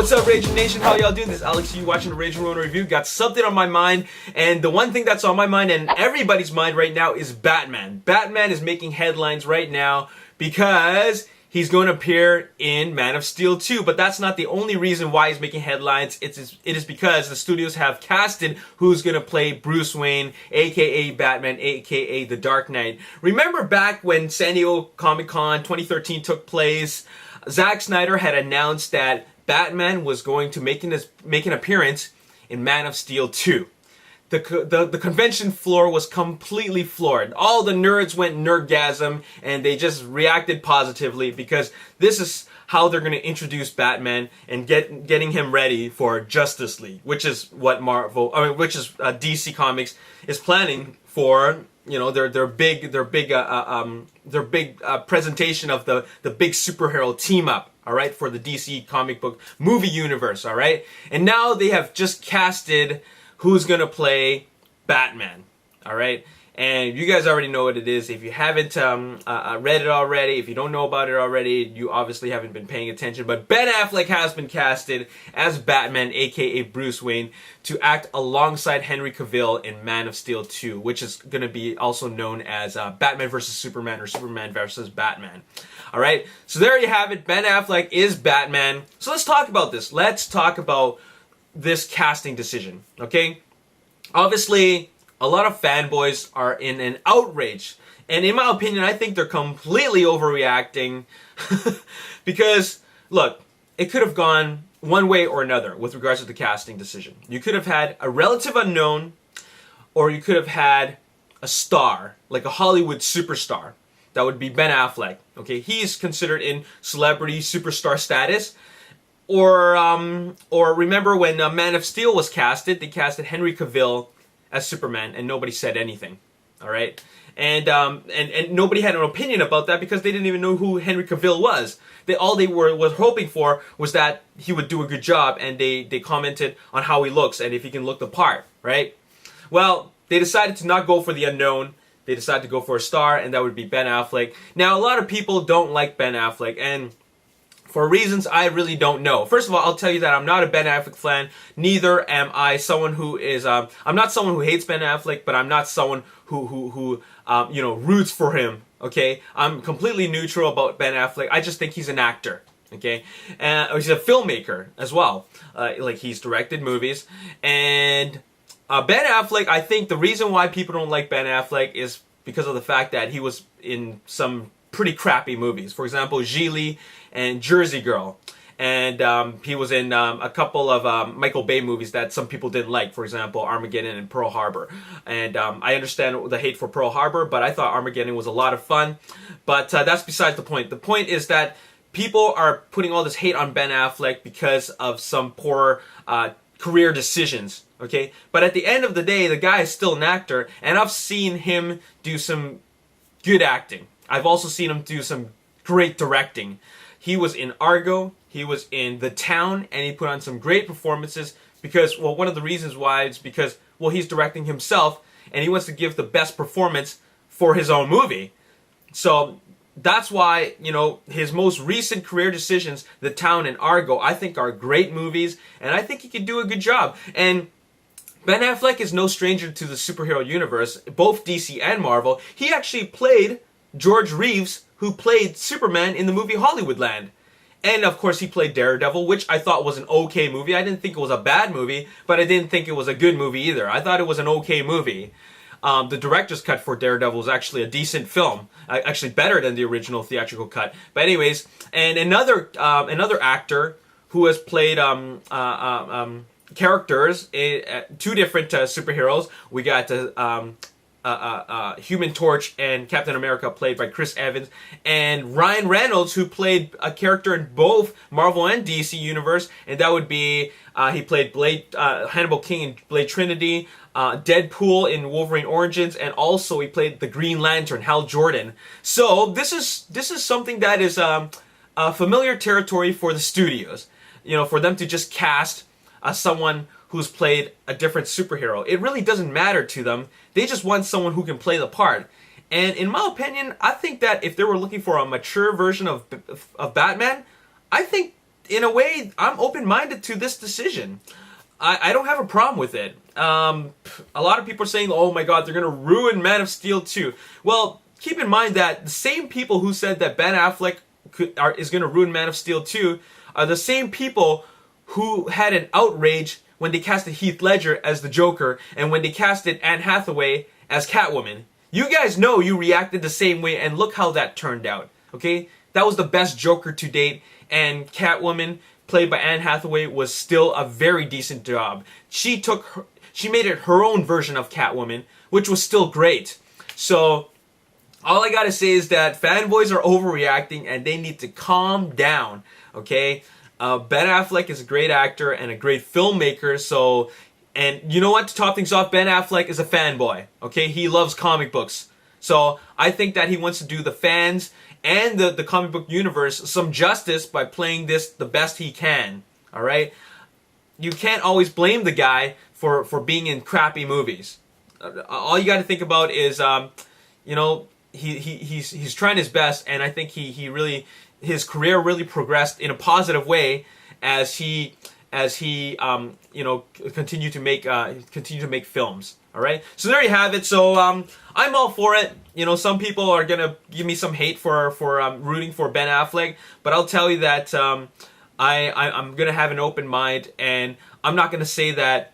What's up, Ragin Nation? How y'all doing? This is Alex, you watching the Ragin Ronin review. Got something on my mind, and the one thing that's on my mind and everybody's mind right now is Batman. Batman is making headlines right now because he's going to appear in Man of Steel 2, but that's not the only reason why he's making headlines. It is because the studios have casted who's going to play Bruce Wayne, aka Batman, aka The Dark Knight. Remember back when San Diego Comic-Con 2013 took place, Zack Snyder had announced that Batman was going to make an appearance in Man of Steel 2. The convention floor was completely floored. All the nerds went nerdgasm, and they just reacted positively because this is how they're going to introduce Batman and getting him ready for Justice League, which is what DC Comics is planning for. You know, their big presentation of the big superhero team up. All right, for the DC comic book movie universe. All right, and now they have just casted who's gonna play Batman. All right, and you guys already know what it is. If you haven't read it already, if you don't know about it already, you obviously haven't been paying attention. But Ben Affleck has been casted as Batman, aka Bruce Wayne, to act alongside Henry Cavill in Man of Steel 2, which is going to be also known as Batman vs. Superman or Superman vs. Batman. All right, so there you have it. Ben Affleck is Batman. So let's talk about this. Let's talk about this casting decision, okay? Obviously, a lot of fanboys are in an outrage. And in my opinion, I think they're completely overreacting. Because, look, it could have gone one way or another with regards to the casting decision. You could have had a relative unknown, or you could have had a star, like a Hollywood superstar. That would be Ben Affleck. Okay, he's considered in celebrity superstar status. Or remember when Man of Steel was casted, they casted Henry Cavill as Superman, and nobody said anything. All right, and nobody had an opinion about that because they didn't even know who Henry Cavill was. All they were hoping for was that he would do a good job, and they commented on how he looks and if he can look the part. Right? Well, they decided to not go for the unknown. They decided to go for a star, and that would be Ben Affleck. Now, a lot of people don't like Ben Affleck, and for reasons I really don't know. First of all, I'll tell you that I'm not a Ben Affleck fan. Neither am I someone who is. I'm not someone who hates Ben Affleck, but I'm not someone who roots for him. Okay, I'm completely neutral about Ben Affleck. I just think he's an actor. Okay, and he's a filmmaker as well. Like he's directed movies, and Ben Affleck. I think the reason why people don't like Ben Affleck is because of the fact that he was in some pretty crappy movies. For example, Gigli and Jersey Girl. And he was in a couple of Michael Bay movies that some people didn't like. For example, Armageddon and Pearl Harbor. And I understand the hate for Pearl Harbor, but I thought Armageddon was a lot of fun. But that's besides the point. The point is that people are putting all this hate on Ben Affleck because of some poor career decisions. Okay? But at the end of the day, the guy is still an actor. And I've seen him do some good acting. I've also seen him do some great directing. He was in Argo, he was in The Town, and he put on some great performances because, well, one of the reasons why is because, well, he's directing himself, and he wants to give the best performance for his own movie. So that's why, you know, his most recent career decisions, The Town and Argo, I think are great movies, and I think he could do a good job. And Ben Affleck is no stranger to the superhero universe, both DC and Marvel. He actually played George Reeves, who played Superman in the movie Hollywoodland. And of course he played Daredevil, which I thought was an okay movie. I didn't think it was a bad movie, but I didn't think it was a good movie either. I thought it was an okay movie. The director's cut for Daredevil was actually a decent film. Actually better than the original theatrical cut. But anyways, and another actor who has played characters in two different superheroes. We got Human Torch and Captain America, played by Chris Evans, and Ryan Reynolds, who played a character in both Marvel and DC universe, and that would be he played Hannibal King in Blade Trinity, Deadpool in Wolverine Origins, and also he played the Green Lantern, Hal Jordan. So this is something that is familiar territory for the studios. You know, for them to just cast someone who's played a different superhero. It really doesn't matter to them. They just want someone who can play the part. And in my opinion, I think that if they were looking for a mature version of Batman, I think in a way, I'm open-minded to this decision. I don't have a problem with it. A lot of people are saying, oh my god, they're going to ruin Man of Steel 2. Well, keep in mind that the same people who said that Ben Affleck is going to ruin Man of Steel 2 are the same people who had an outrage when they casted Heath Ledger as the Joker and when they casted Anne Hathaway as Catwoman. You guys know you reacted the same way, and look how that turned out. Okay? That was the best Joker to date, and Catwoman, played by Anne Hathaway, was still a very decent job. She made it her own version of Catwoman, which was still great. So, all I gotta say is that fanboys are overreacting and they need to calm down, okay? Ben Affleck is a great actor and a great filmmaker, so... And you know what? To top things off, Ben Affleck is a fanboy, okay? He loves comic books. So, I think that he wants to do the fans and the comic book universe some justice by playing this the best he can, alright? You can't always blame the guy for being in crappy movies. All you gotta think about is, you know, he's trying his best, and I think his career really progressed in a positive way as he you know, continue to make films. All right, so there you have it. So I'm all for it. You know, some people are gonna give me some hate for rooting for Ben Affleck, but I'll tell you that I'm gonna have an open mind, and I'm not gonna say that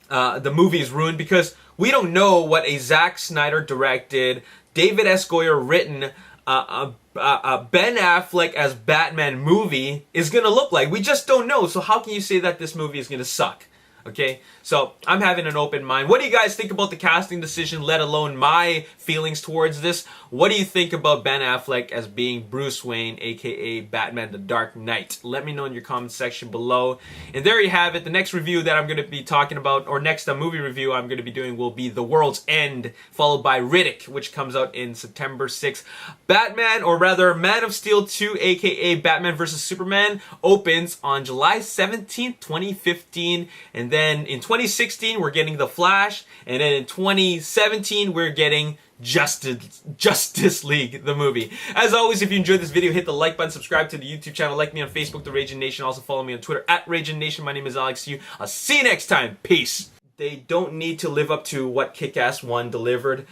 the movie is ruined, because we don't know what a Zack Snyder directed, David S. Goyer written, Ben Affleck as Batman movie is gonna look like. We just don't know. So how can you say that this movie is gonna suck? Okay, so I'm having an open mind. What do you guys think about the casting decision, let alone my feelings towards this? What do you think about Ben Affleck as being Bruce Wayne, aka Batman the Dark Knight? Let me know in your comment section below. And there you have it. The next review that I'm going to be talking about, or next movie review I'm going to be doing, will be The World's End, followed by Riddick, which comes out in September 6th. Batman, or rather Man of Steel 2, aka Batman vs. Superman, opens on July 17th, 2015, and then in 2016 we're getting The Flash, and then in 2017 we're getting Justice League, the movie. As always, if you enjoyed this video, hit the like button, subscribe to the YouTube channel, like me on Facebook, The Ragin Nation. Also follow me on Twitter, @RaginNation. My name is Alex Yu. I'll see you next time. Peace. They don't need to live up to what Kick-Ass 1 delivered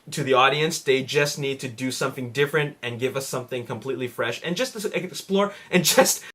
to the audience. They just need to do something different and give us something completely fresh, and just to explore and just